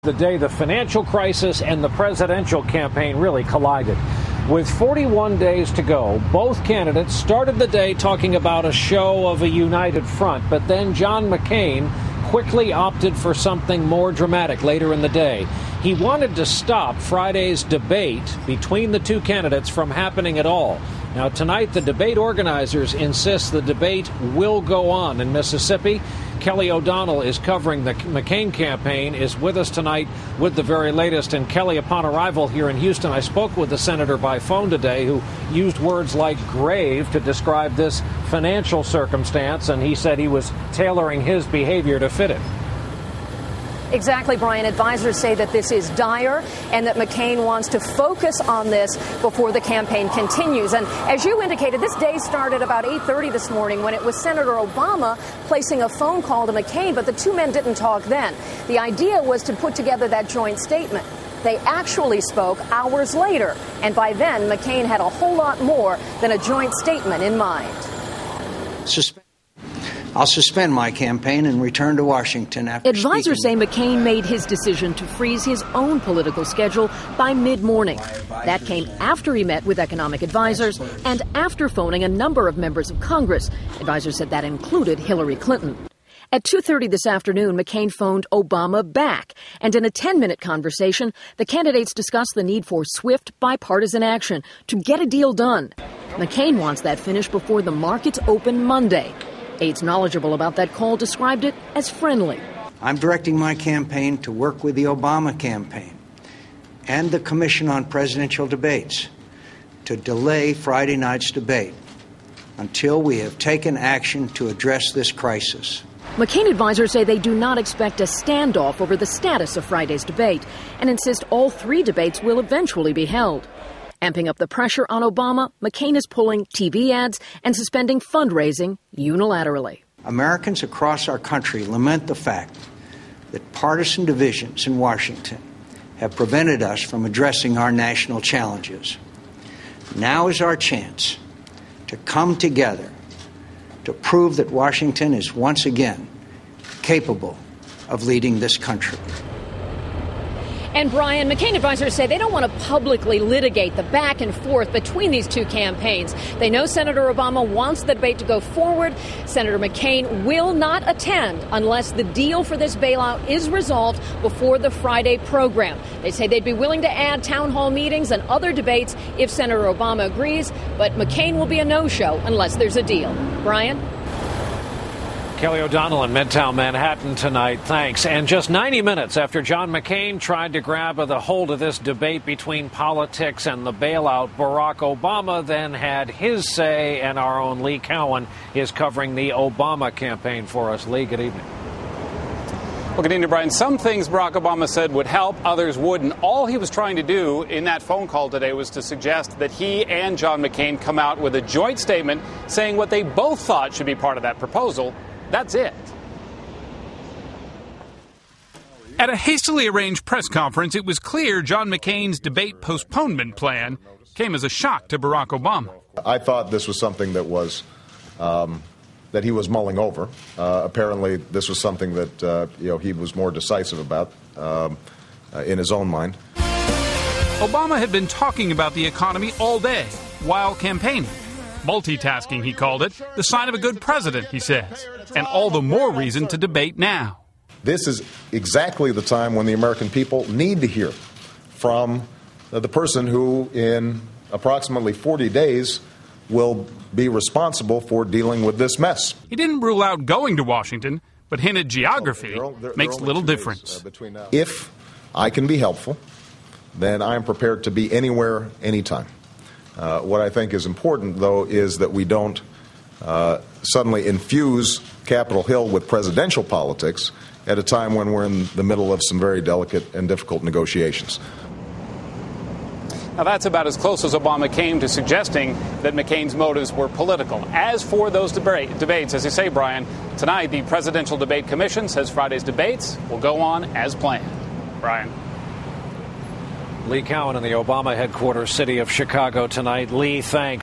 The day the financial crisis and the presidential campaign really collided. With 41 days to go, both candidates started the day talking about a show of a united front, but then John McCain quickly opted for something more dramatic later in the day. He wanted to stop Friday's debate between the two candidates from happening at all. Now, tonight, the debate organizers insist the debate will go on in Mississippi. Kelly O'Donnell is covering the McCain campaign, is with us tonight with the very latest. And Kelly, upon arrival here in Houston, I spoke with the senator by phone today who used words like grave to describe this financial circumstance, and he said he was tailoring his behavior to fit it. Exactly, Brian. Advisors say that this is dire and that McCain wants to focus on this before the campaign continues. And as you indicated, this day started about 8:30 this morning when it was Senator Obama placing a phone call to McCain, but the two men didn't talk then. The idea was to put together that joint statement. They actually spoke hours later, and by then, McCain had a whole lot more than a joint statement in mind. I'll suspend my campaign and return to Washington after Advisors say McCain made his decision to freeze his own political schedule by mid-morning. That came after he met with economic advisors and after phoning a number of members of Congress. Advisors said that included Hillary Clinton. At 2:30 this afternoon, McCain phoned Obama back, and in a 10-minute conversation, the candidates discussed the need for swift bipartisan action to get a deal done. McCain wants that finished before the markets open Monday. Aides knowledgeable about that call described it as friendly. I'm directing my campaign to work with the Obama campaign and the Commission on Presidential Debates to delay Friday night's debate until we have taken action to address this crisis. McCain advisors say they do not expect a standoff over the status of Friday's debate and insist all three debates will eventually be held. Amping up the pressure on Obama, McCain is pulling TV ads and suspending fundraising unilaterally. Americans across our country lament the fact that partisan divisions in Washington have prevented us from addressing our national challenges. Now is our chance to come together to prove that Washington is once again capable of leading this country. And Brian, McCain advisors say they don't want to publicly litigate the back and forth between these two campaigns. They know Senator Obama wants the debate to go forward. Senator McCain will not attend unless the deal for this bailout is resolved before the Friday program. They say they'd be willing to add town hall meetings and other debates if Senator Obama agrees, but McCain will be a no-show unless there's a deal. Brian? Kelly O'Donnell in Midtown Manhattan tonight. Thanks. And just 90 minutes after John McCain tried to grab the hold of this debate between politics and the bailout, Barack Obama then had his say, and our own Lee Cowan is covering the Obama campaign for us. Lee, good evening. Well, good evening, Brian. Some things Barack Obama said would help, others wouldn't. All he was trying to do in that phone call today was to suggest that he and John McCain come out with a joint statement saying what they both thought should be part of that proposal. That's it. At a hastily arranged press conference, it was clear John McCain's debate postponement plan came as a shock to Barack Obama. I thought this was something that was that he was mulling over. Apparently, this was something that he was more decisive about in his own mind. Obama had been talking about the economy all day while campaigning. Multitasking, he called it, the sign of a good president, he says, and all the more reason to debate now. This is exactly the time when the American people need to hear from the person who, in approximately 40 days, will be responsible for dealing with this mess. He didn't rule out going to Washington, but hinted geography makes little difference. If I can be helpful, then I am prepared to be anywhere, anytime. What I think is important, though, is that we don't suddenly infuse Capitol Hill with presidential politics at a time when we're in the middle of some very delicate and difficult negotiations. Now, that's about as close as Obama came to suggesting that McCain's motives were political. As for those debates, as you say, Brian, tonight the Presidential Debate Commission says Friday's debates will go on as planned. Brian. Lee Cowan in the Obama headquarters city of Chicago tonight. Lee, thanks.